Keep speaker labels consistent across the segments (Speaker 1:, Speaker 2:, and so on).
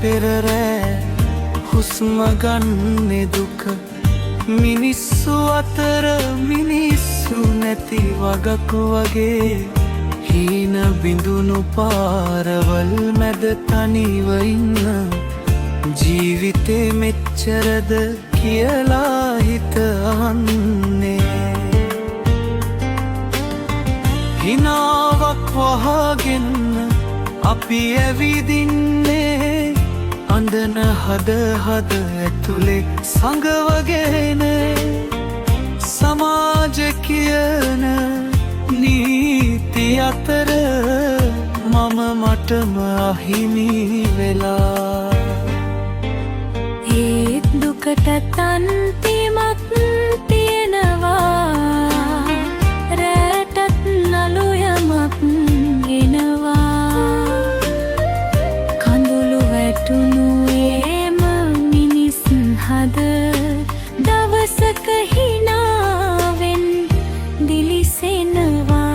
Speaker 1: පෙරරෑ හුස්ම ගන්නේ දුක මිනිස්සු අතර මිනිස්සු නැති වගක වගේ හීන බිඳුණු පාරවල් මැද තනිව ඉන්න ජීවිතේ මෙච්චරද කියලා හිත අහන්නේ හිනාවක් වහගෙන අපි ඇවිදින්නේ අඳන හද ඇතුලේ සංගවගෙන සමාජ කියන නීති අතර මම මටම අහිමි වෙලා
Speaker 2: ඒ දුකට තන්තිමත් තියෙනවා රැටත් නළුයමක් එනවා කඳුළු වැටුණු ඒම මිනිස් හද දවසක හිනාවෙන් දිලිසෙනවා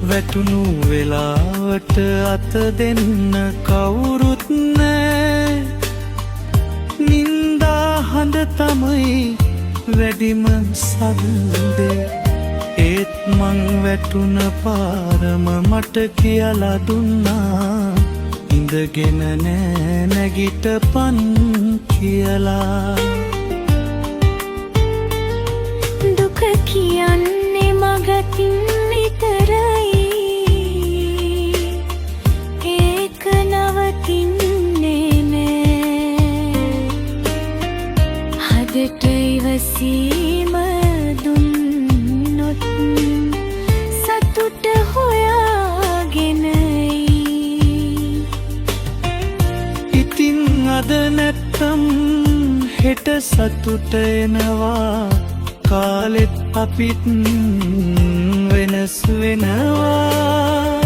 Speaker 1: වැටුණු වෙලාවට අත දෙන්න කවුරුත් නෑ නින්දා හඬ තමයි වැඩිම සද්දේ ඒත් මං වැටුණ පාරම මට කියලා දුන්නා ඉඳගෙන නෑ නැගිටපන් කියලා
Speaker 2: දුක කියන්නේ මගකින් විතරයි හදට ඉවසීම දුන්නොත් සතුට හොයාගෙනයි
Speaker 1: ඉතින් අද නැත්තම් හෙට සතුට එනවා කාලෙත් අපිත් වෙනස් වෙනවා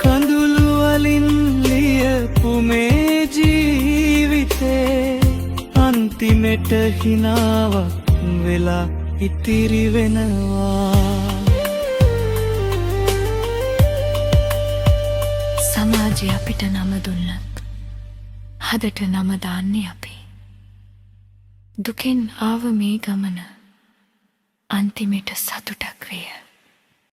Speaker 1: කඳුළු වලින් ලියපු මේ ජීවිතේ අන්තිමට හිනාවක් වෙලා ඉතිරි වෙනවා
Speaker 2: සමාජය අපිට නම දුන්නත් හදට නම දාන්නේ අපි දුකෙන් ආව මේ ගමන අන්තිමට සතුටක් වේ